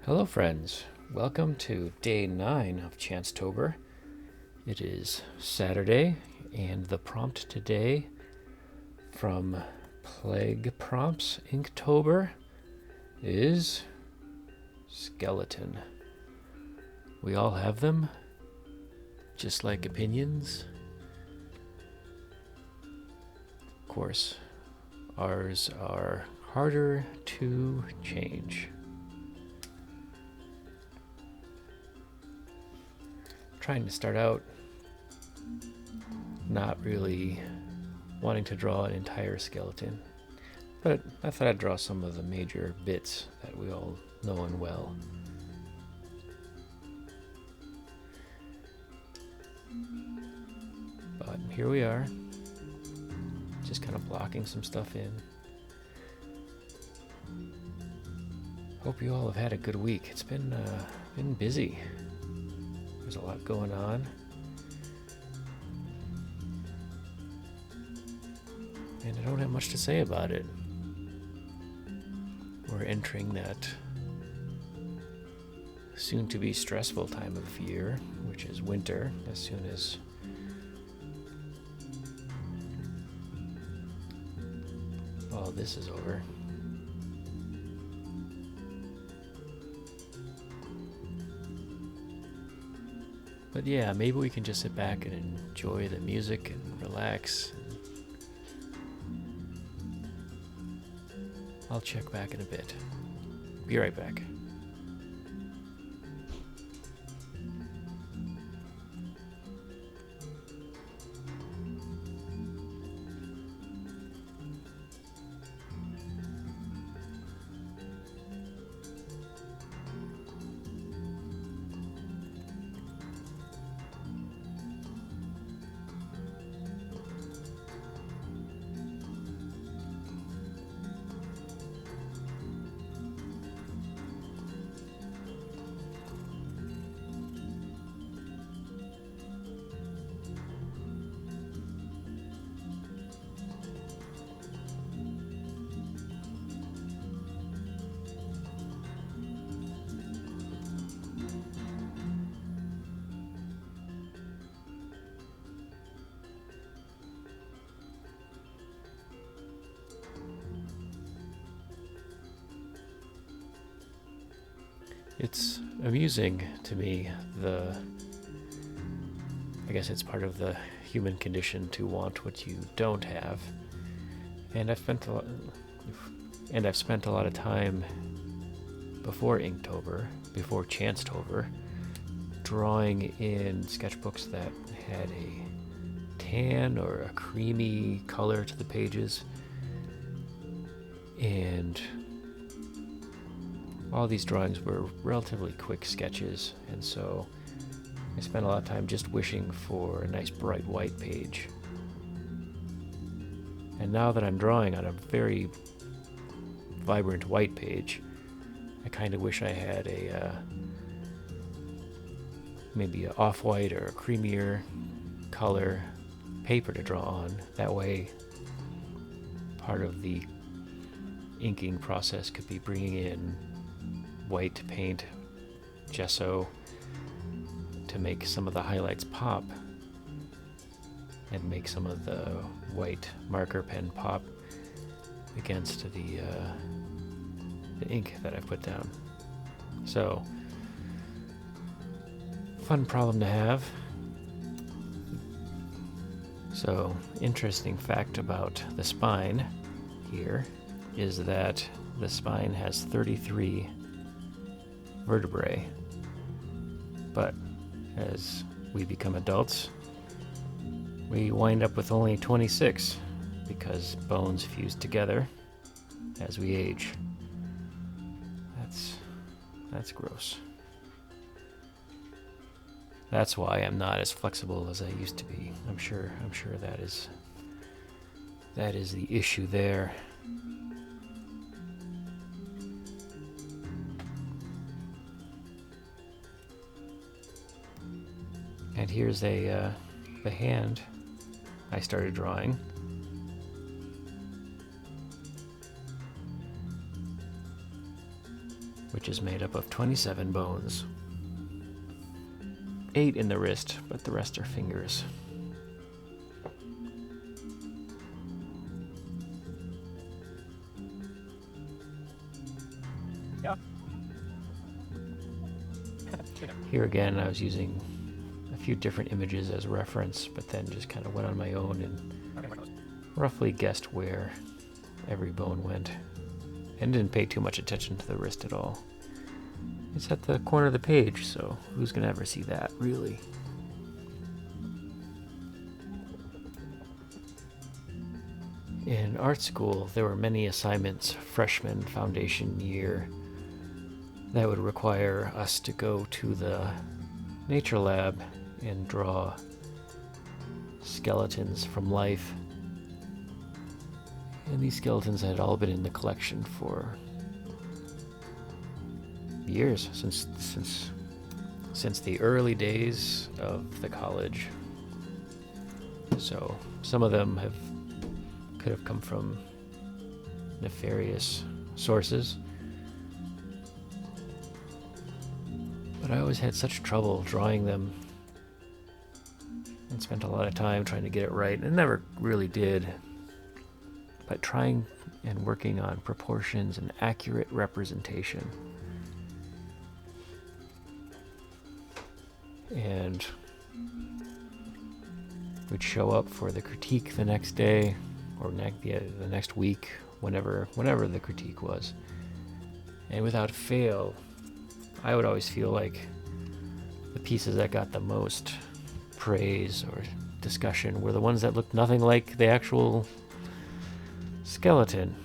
Hello friends, welcome to day 9 of Chancetober. It is Saturday, and the prompt today from Plague Prompts Inktober is skeleton. We all have them, just like opinions. Of course, ours are harder to change. Trying to start out not really wanting to draw an entire skeleton, but I thought I'd draw some of the major bits that we all know and well. But here we are, just kind of blocking some stuff in. Hope you all have had a good week. It's been busy. There's a lot going on. And I don't have much to say about it. We're entering that soon-to-be stressful time of year, which is winter, as soon as all this is over. But yeah, maybe we can just sit back and enjoy the music and relax. I'll check back in a bit. Be right back. It's amusing to me, I guess it's part of the human condition to want what you don't have. And I've spent a lot of time before Inktober, before Chancetober, drawing in sketchbooks that had a tan or a creamy color to the pages. And all these drawings were relatively quick sketches, and so I spent a lot of time just wishing for a nice bright white page. And now that I'm drawing on a very vibrant white page, I kind of wish I had maybe an off-white or a creamier color paper to draw on. That way, part of the inking process could be bringing in white paint, gesso, to make some of the highlights pop and make some of the white marker pen pop against the ink that I put down. So, fun problem to have. So, interesting fact about the spine here is that the spine has 33 vertebrae, but as we become adults, we wind up with only 26 because bones fuse together as we age. That's gross. That's why I'm not as flexible as I used to be. I'm sure that is the issue there. And here's the hand I started drawing. which is made up of 27 bones. 8 in the wrist, but the rest are fingers. Yeah. Here again, I was using a few different images as reference, but then just kind of went on my own and roughly guessed where every bone went, and didn't pay too much attention to the wrist at all. It's at the corner of the page, so who's gonna ever see that, really? In art school, there were many assignments freshman foundation year that would require us to go to the nature lab and draw skeletons from life. And these skeletons had all been in the collection for years, since the early days of the college. So some of them could have come from nefarious sources, but I always had such trouble drawing them and spent a lot of time trying to get it right, and never really did. But trying and working on proportions and accurate representation. And would show up for the critique the next day, or the next week, whenever the critique was. And without fail, I would always feel like the pieces that got the most praise or discussion were the ones that looked nothing like the actual skeleton.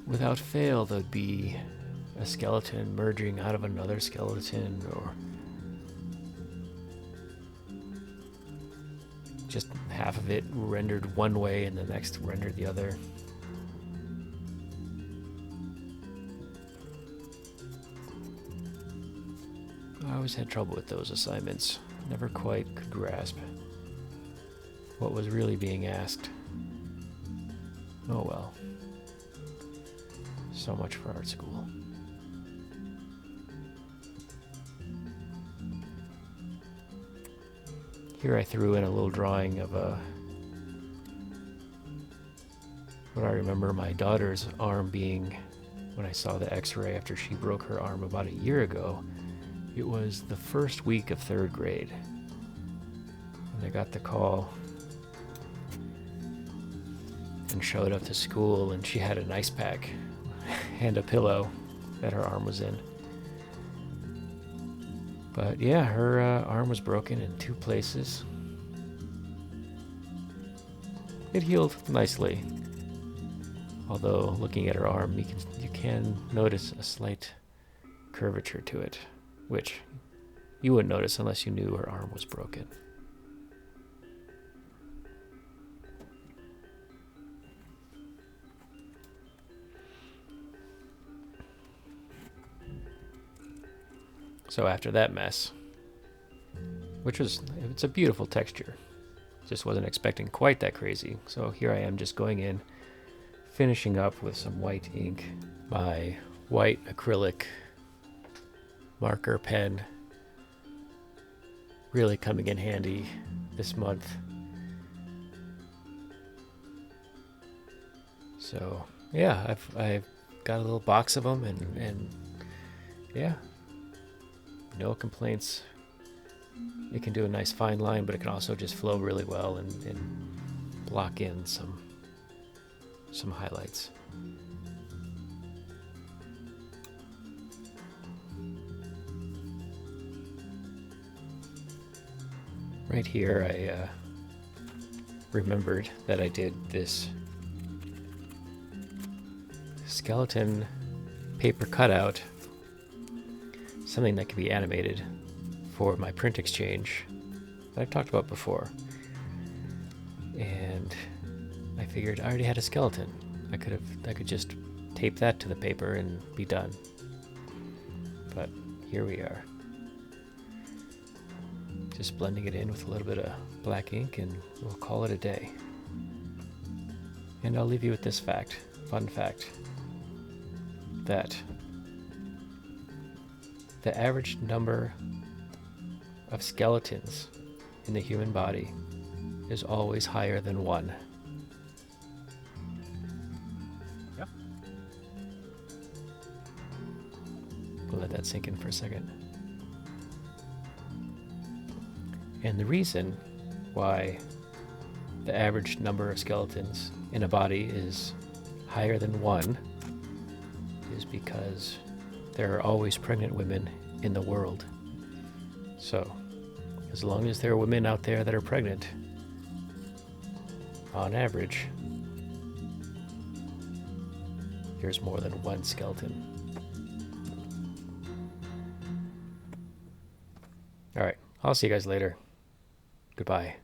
Without fail, there'd be a skeleton merging out of another skeleton, or just half of it rendered one way and the next rendered the other. I always had trouble with those assignments. Never quite could grasp what was really being asked. Oh well. So much for art school. Here I threw in a little drawing of what I remember my daughter's arm being when I saw the x-ray after she broke her arm about a year ago. It was the first week of 3rd grade. And I got the call and showed up to school, and she had an ice pack and a pillow that her arm was in. But yeah, her arm was broken in 2 places. It healed nicely, although looking at her arm, you can notice a slight curvature to it, which you wouldn't notice unless you knew her arm was broken. So after that mess, it's a beautiful texture, just wasn't expecting quite that crazy. So here I am just going in, finishing up with some white ink, my white acrylic marker pen, really coming in handy this month. So yeah, I've got a little box of them, and yeah, no complaints. It can do a nice fine line, but it can also just flow really well and block in some highlights. Right here, I remembered that I did this skeleton paper cutout, something that can be animated, for my print exchange that I've talked about before. And I figured I already had a skeleton. I could just tape that to the paper and be done. But here we are. Just blending it in with a little bit of black ink, and we'll call it a day. And I'll leave you with this fun fact, that the average number of skeletons in the human body is always higher than 1. Yep. We'll let that sink in for a second. And the reason why the average number of skeletons in a body is higher than 1 is because there are always pregnant women in the world. So, as long as there are women out there that are pregnant, on average, there's more than 1 skeleton. All right, I'll see you guys later. Goodbye.